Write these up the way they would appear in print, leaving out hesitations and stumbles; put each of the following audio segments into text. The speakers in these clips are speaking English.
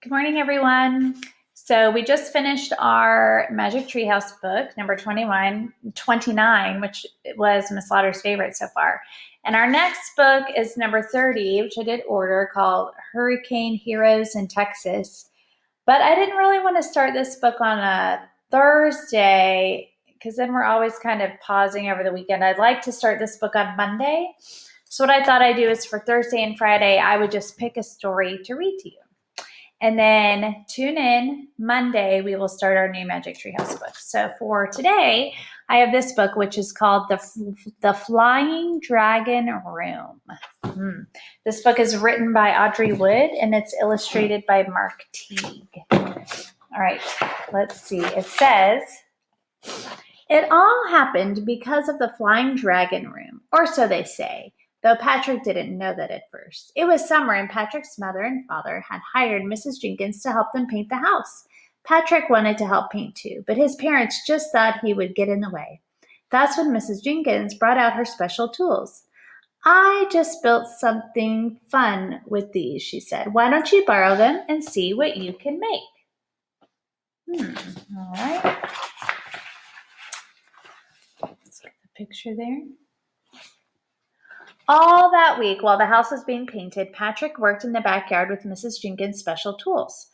Good morning, everyone. So we just finished our Magic Treehouse book, number 29, which was Miss Lauder's favorite so far. And our next book is number 30, which I did order, called Hurricane Heroes in Texas. But I didn't really want to start this book on a Thursday because then we're always kind of pausing over the weekend. I'd like to start this book on Monday. So what I thought I'd do is for Thursday and Friday, I would just pick a story to read to you. And then tune in Monday, we will start our new Magic Treehouse book. So for today, I have this book, which is called The Flying Dragon Room. This book is written by Audrey Wood, and it's illustrated by Mark Teague. All right, let's see. It says, "It all happened because of the Flying Dragon Room, or so they say, though Patrick didn't know that at first. It was summer, and Patrick's mother and father had hired Mrs. Jenkins to help them paint the house. Patrick wanted to help paint too, but his parents just thought he would get in the way. That's when Mrs. Jenkins brought out her special tools. I just built something fun with these," she said. "Why don't you borrow them and see what you can make?" All right. Let's get the picture there. All that week, while the house was being painted, Patrick worked in the backyard with Mrs. Jenkins' special tools.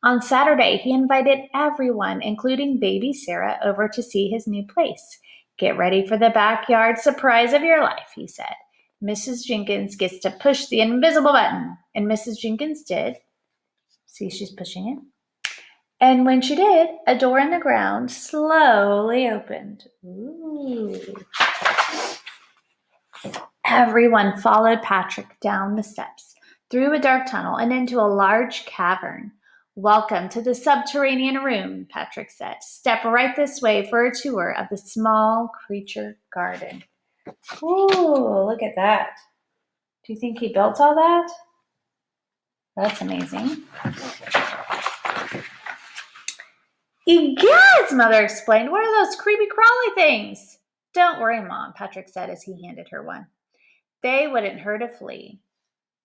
On Saturday, he invited everyone, including baby Sarah, over to see his new place. "Get ready for the backyard surprise of your life," he said. "Mrs. Jenkins gets to push the invisible button." And Mrs. Jenkins did. See, she's pushing it. And when she did, a door in the ground slowly opened. Ooh. Everyone followed Patrick down the steps, through a dark tunnel, and into a large cavern. "Welcome to the subterranean room," Patrick said. "Step right this way for a tour of the small creature garden." Ooh, look at that. Do you think he built all that? That's amazing. "Egads," Mother explained. "What are those creepy crawly things?" "Don't worry, Mom," Patrick said as he handed her one. "They wouldn't hurt a flea."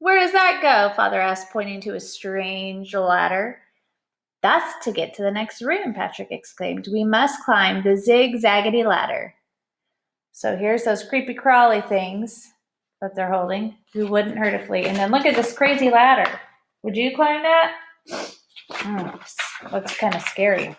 "Where does that go?" Father asked, pointing to a strange ladder. "That's to get to the next room," Patrick exclaimed. "We must climb the zigzaggedy ladder." So here's those creepy crawly things that they're holding. Who wouldn't hurt a flea? And then look at this crazy ladder. Would you climb that? Looks kind of scary.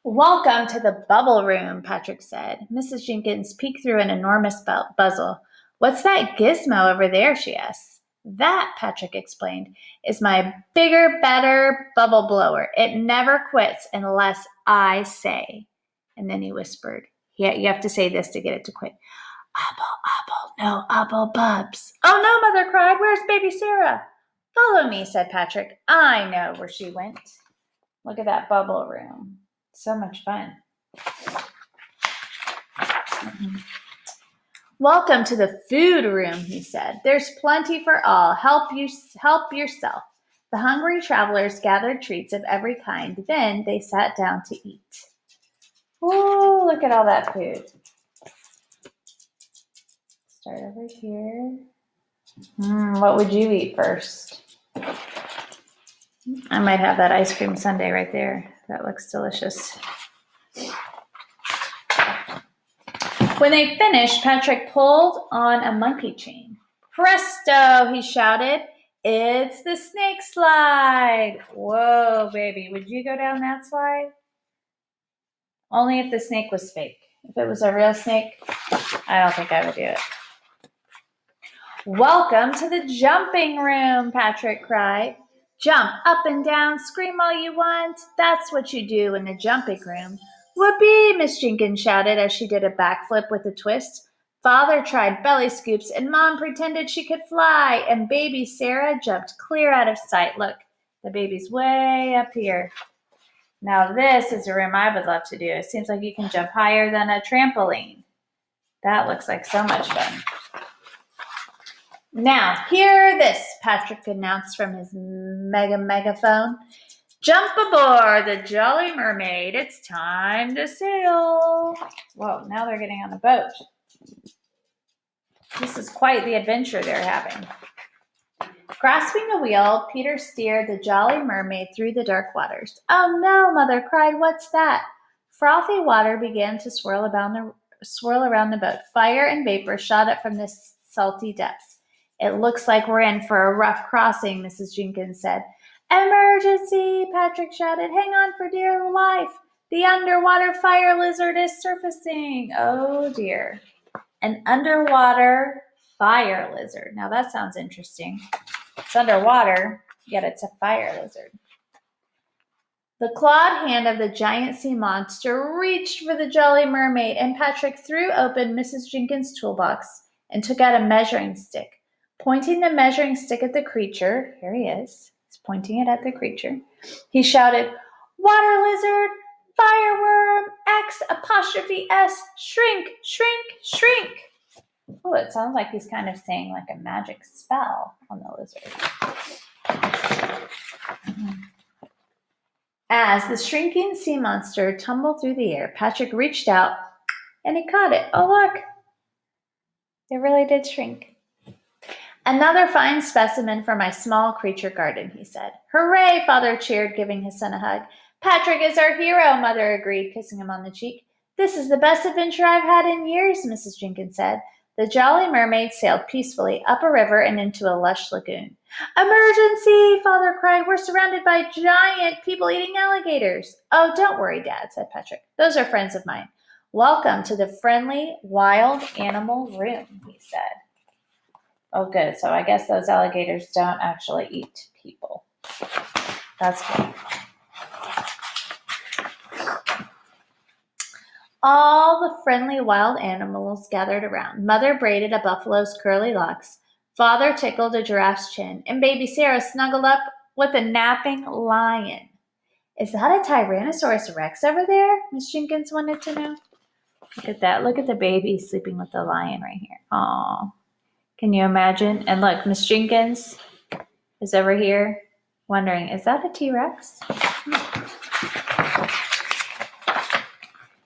"Welcome to the bubble room," Patrick said. Mrs. Jenkins peeked through an enormous puzzle. "What's that gizmo over there?" she asked. "That," Patrick explained, "is my bigger, better bubble blower. It never quits unless I say." And then he whispered, "Yeah, you have to say this to get it to quit. Obble, obble, no obble bubs." "Oh no," Mother cried. "Where's baby Sarah?" "Follow me," said Patrick. "I know where she went." Look at that bubble room. So much fun. "Welcome to the food room," he said. "There's plenty for all. Help yourself." The hungry travelers gathered treats of every kind. Then they sat down to eat. Ooh, look at all that food. Start over here. What would you eat first? I might have that ice cream sundae right there. That looks delicious. When they finished, Patrick pulled on a monkey chain. "Presto," he shouted. "It's the snake slide." Whoa, baby. Would you go down that slide? Only if the snake was fake. If it was a real snake, I don't think I would do it. "Welcome to the jumping room," Patrick cried. "Jump up and down, scream all you want. That's what you do in the jumping room." "Whoopee," Miss Jenkins shouted as she did a backflip with a twist. Father tried belly scoops, and Mom pretended she could fly, and baby Sarah jumped clear out of sight. Look, the baby's way up here. Now this is a room I would love to do. It seems like you can jump higher than a trampoline. That looks like so much fun. "Now, hear this," Patrick announced from his megaphone. "Jump aboard the Jolly Mermaid. It's time to sail." Whoa, now they're getting on a boat. This is quite the adventure they're having. Grasping the wheel, Peter steered the Jolly Mermaid through the dark waters. Oh no, Mother cried, what's that? Frothy water began to swirl around the boat. Fire and vapor shot up from the salty depths. It looks like we're in for a rough crossing, Mrs. Jenkins said. Emergency, Patrick shouted. Hang on for dear life. The underwater fire lizard is surfacing. Oh dear. An underwater fire lizard. Now that sounds interesting. It's underwater, yet it's a fire lizard. The clawed hand of the giant sea monster reached for the Jolly Mermaid, and Patrick threw open Mrs. Jenkins' toolbox and took out a measuring stick. Pointing the measuring stick at the creature, here he is, he's pointing it at the creature, he shouted, Water lizard, fireworm, X''S, shrink, shrink, shrink. Oh, it sounds like he's kind of saying like a magic spell on the lizard. As the shrinking sea monster tumbled through the air, Patrick reached out and he caught it. Oh, look. It really did shrink. Another fine specimen for my small creature garden, he said. Hooray, Father cheered, giving his son a hug. Patrick is our hero, Mother agreed, kissing him on the cheek. This is the best adventure I've had in years, Mrs. Jenkins said. The Jolly Mermaid sailed peacefully up a river and into a lush lagoon. Emergency, Father cried. We're surrounded by giant people-eating alligators. Oh, don't worry, Dad, said Patrick. Those are friends of mine. Welcome to the friendly wild animal room, he said. Oh, good. So I guess those alligators don't actually eat people. That's good. All the friendly wild animals gathered around. Mother braided a buffalo's curly locks. Father tickled a giraffe's chin, and baby Sarah snuggled up with a napping lion. Is that a Tyrannosaurus Rex over there? Miss Jenkins wanted to know. Look at that. Look at the baby sleeping with the lion right here. Aw. Can you imagine? And look, Miss Jenkins is over here wondering, is that a T-Rex?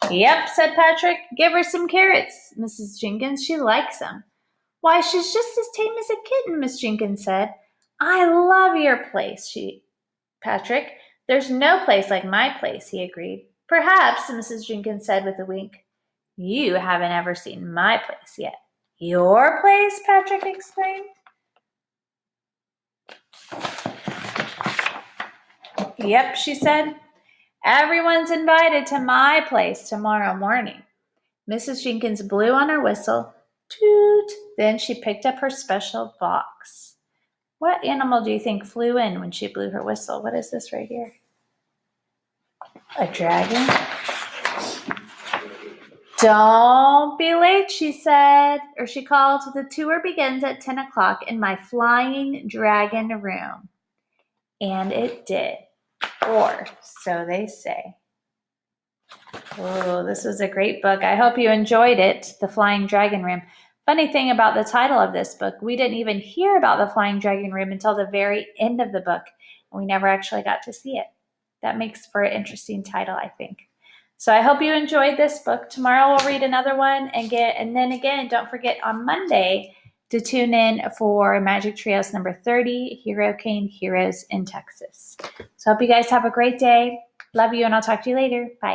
Yep, said Patrick. Give her some carrots, Mrs. Jenkins. She likes them. Why, she's just as tame as a kitten, Miss Jenkins said. I love your place, Patrick. There's no place like my place, he agreed. Perhaps, Mrs. Jenkins said with a wink. You haven't ever seen my place yet. Your place? Patrick exclaimed. Yep, she said. Everyone's invited to my place tomorrow morning. Mrs. Jenkins blew on her whistle. Toot! Then she picked up her special box. What animal do you think flew in when she blew her whistle? What is this right here? A dragon? Don't be late, she said, or she called. The tour begins at 10 o'clock in my flying dragon room. And it did. Or so they say. Oh, this was a great book. I hope you enjoyed it, The Flying Dragon Room. Funny thing about the title of this book, we didn't even hear about the Flying Dragon Room until the very end of the book. We never actually got to see it. That makes for an interesting title, I think. So I hope you enjoyed this book. Tomorrow we'll read another one and then again, don't forget on Monday to tune in for Magic Treehouse number 30, Hero Cane Heroes in Texas. So I hope you guys have a great day. Love you, and I'll talk to you later. Bye.